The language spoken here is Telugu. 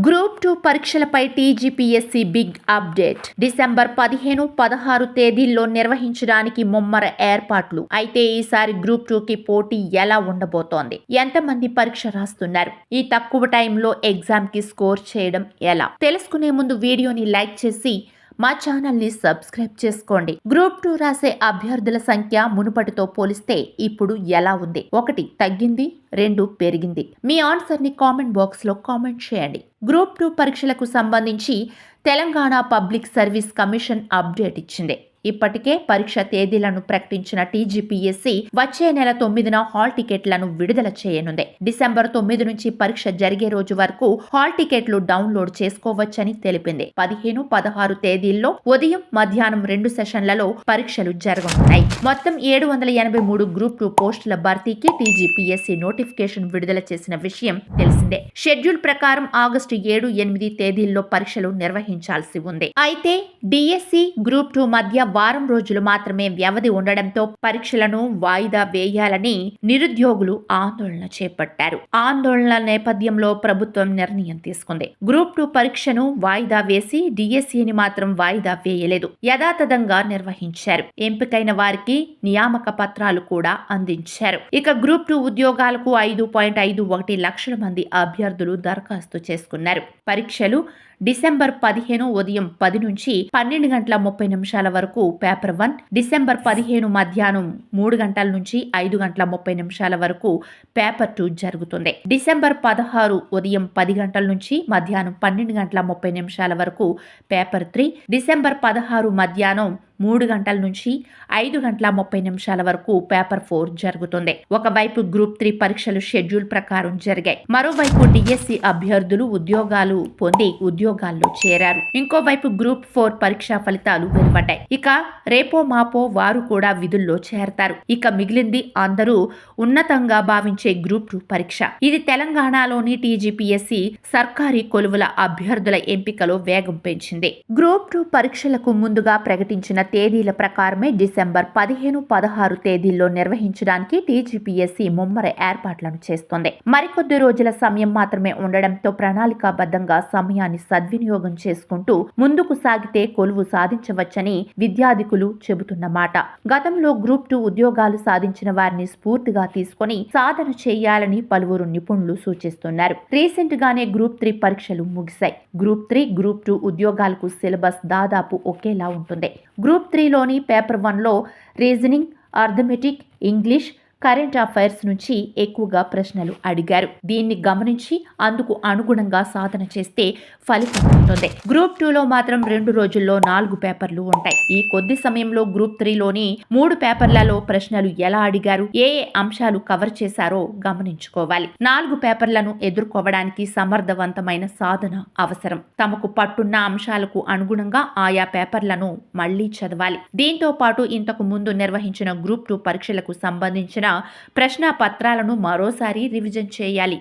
గ్రూప్ 2 పరీక్షలపై టీజీపీఎస్సీ బిగ్ అప్డేట్. డిసెంబర్ 15, 16 తేదీల్లో నిర్వహించడానికి ముమ్మర ఏర్పాట్లు. అయితే ఈసారి గ్రూప్ 2కి పోటీ ఎలా ఉండబోతోంది? ఎంతమంది పరీక్ష రాస్తున్నారు? ఈ తక్కువ టైంలో ఎగ్జామ్ కి స్కోర్ చేయడం ఎలా? తెలుసుకునే ముందు వీడియోని లైక్ చేసి మా ఛానల్ ని సబ్స్క్రైబ్ చేసుకోండి. గ్రూప్ 2 రాసే అభ్యర్థుల సంఖ్య మునుపటితో పోలిస్తే ఇప్పుడు ఎలా ఉంది? 1 తగ్గింది, 2 పెరిగింది. మీ ఆన్సర్ ని కామెంట్ బాక్స్ లో కామెంట్ చేయండి. గ్రూప్ 2 పరీక్షలకు సంబంధించి Telangana public service commission update ఇచ్చింది. ఇప్పటికే పరీక్ష తేదీలను ప్రకటించిన టీజీపీఎస్సీ వచ్చే నెల 9న హాల్ టికెట్లను విడుదల చేయనుంది. డిసెంబర్ 9 నుంచి పరీక్ష జరిగే రోజు వరకు హాల్ టికెట్లు డౌన్లోడ్ చేసుకోవచ్చని తెలిపింది. 15, 16 తేదీల్లో ఉదయం, మధ్యాహ్నం 2 సెషన్లలో పరీక్షలు జరగనున్నాయి. మొత్తం 783 గ్రూప్ 2 పోస్టుల భర్తీకి టీజీపీఎస్సీ నోటిఫికేషన్ విడుదల చేసిన విషయం తెలిసిందే. షెడ్యూల్ ప్రకారం ఆగస్టు 7, 8 తేదీల్లో పరీక్షలు నిర్వహించాల్సి ఉంది. అయితే డిఎస్సి, గ్రూప్ 2 మధ్య వారం రోజులు మాత్రమే వ్యవధి ఉండడంతో పరీక్షలను వాయిదా వేయాలని నిరుద్యోగులు ఆందోళన చేపట్టారు. ఆందోళనల నేపథ్యంలో ప్రభుత్వం నిర్ణయం తీసుకుంది. గ్రూప్ 2 పరీక్షను వాయిదా వేసి డిఎస్సిని మాత్రం వాయిదా వేయలేదు. యథాతథంగా నిర్వహించారు. ఎంపికైన వారికి నియామక పత్రాలు కూడా అందించారు. ఇక గ్రూప్ 2 ఉద్యోగాలకు 5.51 లక్షల మంది అభ్యర్థులు దరఖాస్తు చేసుకున్నారు. పరీక్షలు డిసెంబర్ 15 ఉదయం 10 నుంచి 12 గంటల 30 నిమిషాల వరకు పేపర్ 1, డిసెంబర్ 15 మధ్యాహ్నం 3 గంటల నుంచి 5 గంటల 30 నిమిషాల వరకు పేపర్ 2 జరుగుతుంది. డిసెంబర్ 16 ఉదయం 10 గంటల నుంచి మధ్యాహ్నం 12 గంటల 30 నిమిషాల వరకు పేపర్ 3, డిసెంబర్ 16 మధ్యాహ్నం 3 గంటల నుంచి 5 గంటల 30 నిమిషాల వరకు పేపర్ 4 జరుగుతుంది. ఒకవైపు గ్రూప్ 3 పరీక్షలు షెడ్యూల్ ప్రకారం జరిగాయి. మరోవైపు డిఎస్సి అభ్యర్థులు ఉద్యోగాలు పొంది ఉద్యోగాల్లో చేరారు. ఇంకోవైపు గ్రూప్ 4 పరీక్షా ఫలితాలు వెలువడ్డాయి. ఇక రేపో మాపో వారు కూడా విధుల్లో చేరతారు. ఇక మిగిలింది అందరూ ఉన్నతంగా భావించే గ్రూప్ 2 పరీక్ష. ఇది తెలంగాణలోని టీజీపీఎస్సీ సర్కారీ కొలువుల అభ్యర్థుల ఎంపికలో వేగం పెంచింది. గ్రూప్ 2 పరీక్షలకు ముందుగా ప్రకటించిన తేదీల ప్రకారమే డిసెంబర్ 15, 16 తేదీల్లో నిర్వహించడానికి టీజీపీఎస్సీ ముమ్మర ఏర్పాట్లను చేస్తోంది. మరికొద్ది రోజుల సమయం మాత్రమే ఉండడంతో ప్రణాళికాబద్ధంగా సమయాన్ని సద్వినియోగం చేసుకుంటూ ముందుకు సాగితే కొలువు సాధించవచ్చని విద్యార్థికులు చెబుతున్నమాట. గతంలో గ్రూప్ 2 ఉద్యోగాలు సాధించిన వారిని స్ఫూర్తిగా తీసుకొని సాధన చేయాలని పలువురు నిపుణులు సూచిస్తున్నారు. రీసెంట్ గానే గ్రూప్ 3 పరీక్షలు ముగిశాయి. గ్రూప్ 3, గ్రూప్ 2 ఉద్యోగాలకు సిలబస్ దాదాపు ఒకేలా ఉంటుంది. గ్రూప్ 3లోని పేపర్ 1లో reasoning, arithmetic, English, current affairs నుంచి ఎక్కువగా ప్రశ్నలు అడిగారు. దీన్ని గమనించి అందుకు అనుగుణంగా సాధన చేస్తే ఫలితం ఉంటుంది. గ్రూప్ 2లో మాత్రం 2 రోజుల్లో 4 పేపర్లు ఉంటాయి. ఈ కొద్ది సమయంలో గ్రూప్ 3లోని 3 పేపర్లలో ప్రశ్నలు ఎలా అడిగారు, ఏ అంశాలు కవర్ చేశారో గమనించుకోవాలి. 4 పేపర్లను ఎదుర్కోవడానికి సమర్థవంతమైన సాధన అవసరం. తమకు పట్టున్న అంశాలకు అనుగుణంగా ఆయా పేపర్లను మళ్లీ చదవాలి. దీంతో పాటు ఇంతకు ముందు నిర్వహించిన గ్రూప్ 2 పరీక్షలకు సంబంధించిన ప్రశ్న పత్రాలను మరోసారి రివిజన్ చేయాలి.